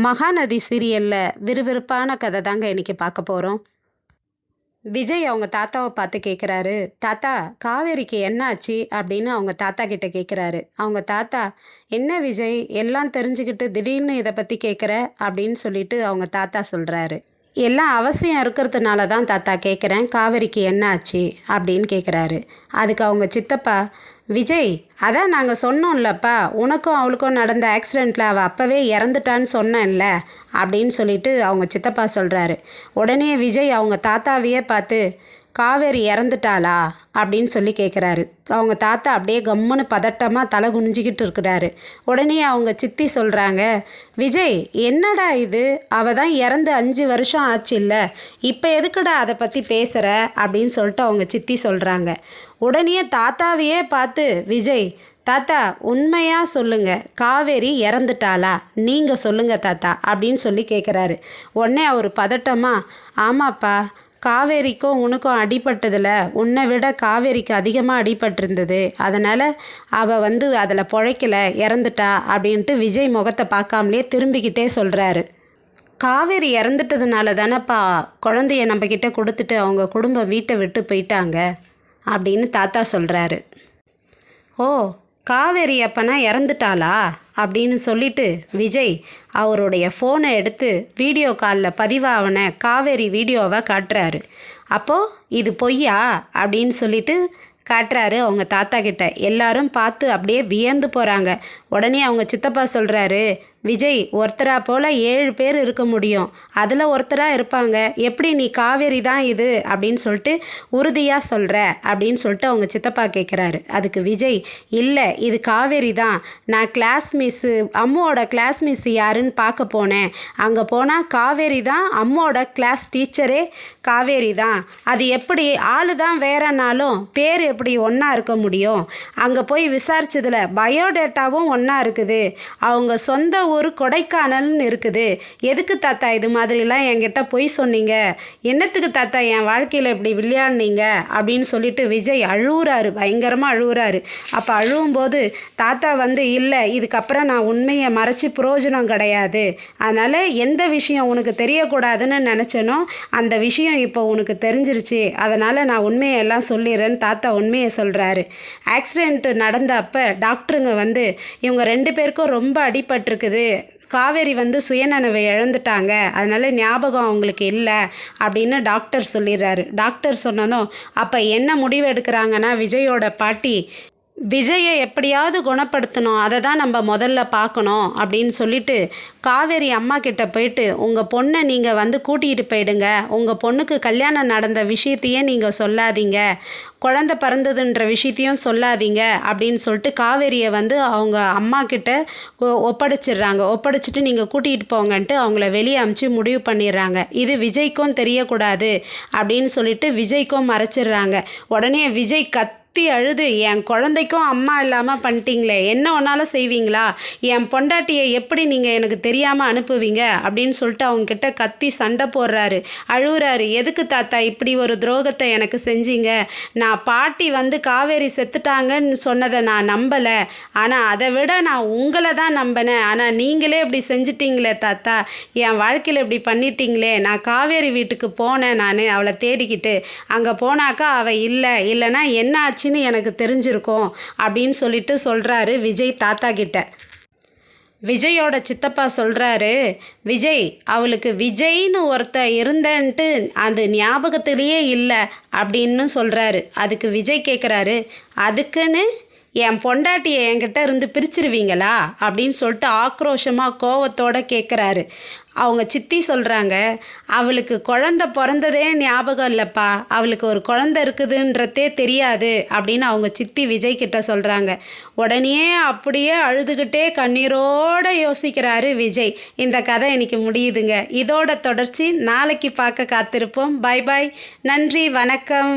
மகாநதி சீரியலில் விறுவிறுப்பான கதை தாங்க இன்றைக்கி பார்க்க போகிறோம். விஜய் அவங்க தாத்தாவை பார்த்து கேட்குறாரு, தாத்தா காவேரிக்கு என்ன ஆச்சு அப்படின்னு அவங்க தாத்தா கிட்ட கேட்குறாரு. அவங்க தாத்தா, என்ன விஜய் எல்லாம் தெரிஞ்சுக்கிட்டு திடீர்னு இதை பற்றி கேட்குற அப்படின்னு சொல்லிட்டு அவங்க தாத்தா சொல்கிறாரு. எல்லாம் அவசியம் இருக்கிறதுனால தான் தாத்தா கேட்குறேன், காவேரிக்கு என்ன ஆச்சு அப்படின்னு கேட்குறாரு. அதுக்கு அவங்க சித்தப்பா, விஜய் அதான் நாங்கள் சொன்னோம்லப்பா, உனக்கும் அவளுக்கும் நடந்த ஆக்சிடெண்ட்டில் அவள் அப்போவே இறந்துட்டான்னு சொன்னேன்ல அப்படின்னு சொல்லிட்டு அவங்க சித்தப்பா சொல்கிறாரு. உடனே விஜய் அவங்க தாத்தாவையே பார்த்து, காவேரி இறந்துட்டாளா அப்படின்னு சொல்லி கேட்குறாரு. அவங்க தாத்தா அப்படியே கம்முன்னு பதட்டமாக தலை குனிஞ்சிக்கிட்டு இருக்கிறாரு. உடனே அவங்க சித்தி சொல்கிறாங்க, விஜய் என்னடா இது, அவள் தான் இறந்து 5 வருஷம் ஆச்சு இல்லை, இப்போ எதுக்குடா அதை பற்றி பேசுகிற அப்படின்னு சொல்லிட்டு அவங்க சித்தி சொல்கிறாங்க. உடனே தாத்தாவையே பார்த்து விஜய், தாத்தா உண்மையாக சொல்லுங்கள், காவேரி இறந்துட்டாளா, நீங்கள் சொல்லுங்கள் தாத்தா அப்படின்னு சொல்லி கேட்குறாரு. உடனே அவர் பதட்டமாக, ஆமாப்பா, காவேரிக்கும் உனக்கும் அடிபட்டதில் உன்னை விட காவேரிக்கு அதிகமாக அடிபட்டிருந்தது, அதனால் அவள் அதில் பிழைக்கலை, இறந்துட்டா அப்படின்ட்டு விஜய் முகத்தை பார்க்காமலே திரும்பிக்கிட்டே சொல்கிறாரு. காவேரி இறந்துட்டதுனால தானேப்பா குழந்தைய நம்மக்கிட்ட கொடுத்துட்டு அவங்க குடும்பம் வீட்டை விட்டு போயிட்டாங்க அப்படின்னு தாத்தா சொல்கிறாரு. ஓ, காவேரி அப்பனா இறந்துட்டாளா அப்படின்னு சொல்லிட்டு விஜய் அவருடைய ஃபோனை எடுத்து வீடியோ காலில் பதிவான காவேரி வீடியோவை காட்டுறாரு. அப்போது இது பொய்யா அப்படின்னு சொல்லிட்டு காட்டுறாரு அவங்க தாத்தா கிட்ட. எல்லாரும் பார்த்து அப்படியே வியந்து போகிறாங்க. உடனே அவங்க சித்தப்பா சொல்கிறாரு, விஜய் ஒருத்தரா போல் 7 பேர் இருக்க முடியும், அதில் ஒருத்தராக இருப்பாங்க, எப்படி நீ காவேரி தான் இது அப்படின்னு சொல்லிட்டு உறுதியாக சொல்கிற அப்படின்னு சொல்லிட்டு அவங்க சித்தப்பா கேட்குறாரு. அதுக்கு விஜய், இல்லை இது காவேரி தான், நான் கிளாஸ் மிஸ்ஸு அம்மாவோட கிளாஸ் மிஸ் யாருன்னு பார்க்க போனேன், அங்கே போனால் காவேரி தான், அம்மாவோட கிளாஸ் டீச்சரே காவேரி தான், அது எப்படி ஆளு தான் வேறனாலும் பேர் எப்படி ஒன்றா இருக்க முடியும், அங்கே போய் விசாரிச்சதில் பயோடேட்டாவும் ஒன்றா இருக்குது, அவங்க சொந்த ஊர் கொடைக்கானல்னு இருக்குது, எதுக்கு தாத்தா இது மாதிரிலாம் என்கிட்ட பொய் சொன்னீங்க, என்னத்துக்கு தாத்தா என் வாழ்க்கையில் இப்படி விளையாடுனீங்க அப்படின்னு சொல்லிட்டு விஜய் அழுவுறாரு, பயங்கரமாக அழுவுறாரு. அப்போ அழுவும்போது தாத்தா இல்லை இதுக்கப்புறம் நான் உண்மையை மறைச்சி பிரயோஜனம் கிடையாது, அதனால் எந்த விஷயம் உனக்கு தெரியக்கூடாதுன்னு நினச்சனோ அந்த விஷயம் இப்போ உனக்கு தெரிஞ்சிருச்சு, அதனால் நான் உண்மையெல்லாம் சொல்லிடுறேன்னு தாத்தா உண்மையை சொல்கிறாரு. ஆக்சிடெண்ட்டு நடந்த அப்போ டாக்டருங்க இவங்க 2 பேருக்கும் ரொம்ப அடிபட்டிருக்குது, காவேரி சுயநினைவை இழந்துட்டாங்க, அதனால் ஞாபகம் அவங்களுக்கு இல்லை அப்படின்னு டாக்டர் சொல்லிடுறாரு. டாக்டர் சொன்னதும் அப்போ என்ன முடிவு எடுக்கிறாங்கன்னா, விஜயோட பாட்டி, விஜயை எப்படியாவது குணப்படுத்தணும், அதை தான் நம்ம முதல்ல பார்க்கணும் அப்படின்னு சொல்லிட்டு காவேரி அம்மா கிட்ட போயிட்டு, உங்கள் பொண்ணை நீங்கள் கூட்டிகிட்டு போயிடுங்க, உங்கள் பொண்ணுக்கு கல்யாணம் நடந்த விஷயத்தையே நீங்கள் சொல்லாதீங்க, குழந்தை பிறந்ததுன்ற விஷயத்தையும் சொல்லாதீங்க அப்படின்னு சொல்லிட்டு காவேரியை அவங்க அம்மா கிட்ட ஒப்படைச்சிடுறாங்க. ஒப்படைச்சிட்டு நீங்கள் கூட்டிகிட்டு போங்கன்ட்டு அவங்கள வெளியே அமுச்சு முடிவு பண்ணிடுறாங்க. இது விஜய்க்கும் தெரியக்கூடாது அப்படின்னு சொல்லிட்டு விஜய்க்கும் மறைச்சிடுறாங்க. உடனே விஜய் அழுது, என் குழந்தைக்கும் அம்மா இல்லாமல் பண்ணிட்டீங்களே, என்ன ஒன்றாலும் செய்வீங்களா, என் பொண்டாட்டியை எப்படி நீங்கள் எனக்கு தெரியாமல் அனுப்புவீங்க அப்படின்னு சொல்லிட்டு அவங்கக்கிட்ட கத்தி சண்டை போடுறாரு, அழுகுறாரு. எதுக்கு தாத்தா இப்படி ஒரு துரோகத்தை எனக்கு செஞ்சீங்க, நான் பாட்டி காவேரி செத்துட்டாங்கன்னு சொன்னதை நான் நம்பலை, ஆனால் அதை விட நான் உங்களை தான் நம்பினேன், ஆனால் நீங்களே இப்படி செஞ்சிட்டிங்களே தாத்தா, என் வாழ்க்கையில் இப்படி பண்ணிட்டீங்களே, நான் காவேரி வீட்டுக்கு போனேன், நான் அவளை தேடிக்கிட்டு அங்கே போனாக்கா அவள் இல்லைன்னா என்ன ஆச்சுன்னு எனக்கு தெரிஞ்சிருக்கும் அப்படின்னு சொல்லிட்டு சொல்கிறாரு விஜய் தாத்தா கிட்ட. விஜயோட சித்தப்பா சொல்கிறாரு, விஜய் அவளுக்கு விஜய்னு ஒருத்தர் இருந்தேன்ட்டு அது ஞாபகத்திலேயே இல்லை அப்படின்னு சொல்கிறாரு. அதுக்கு விஜய் கேட்குறாரு, அதுக்குன்னு என் பொண்டாட்டியை என்கிட்ட இருந்து பிரிச்சிருவீங்களா அப்படின்னு சொல்லிட்டு ஆக்ரோஷமாக கோவத்தோடு கேட்குறாரு. அவங்க சித்தி சொல்கிறாங்க, அவளுக்கு குழந்த பிறந்ததே ஞாபகம் இல்லைப்பா, அவளுக்கு ஒரு குழந்தை இருக்குதுன்றதே தெரியாது அப்படின்னு அவங்க சித்தி விஜய் கிட்ட சொல்கிறாங்க. உடனே அப்படியே அழுதுகிட்டே கண்ணீரோடு யோசிக்கிறாரு விஜய். இந்த கதை இன்னைக்கு முடியுதுங்க. இதோட தொடர்ச்சி நாளைக்கு பார்க்க காத்திருப்போம். பாய் பாய், நன்றி, வணக்கம்.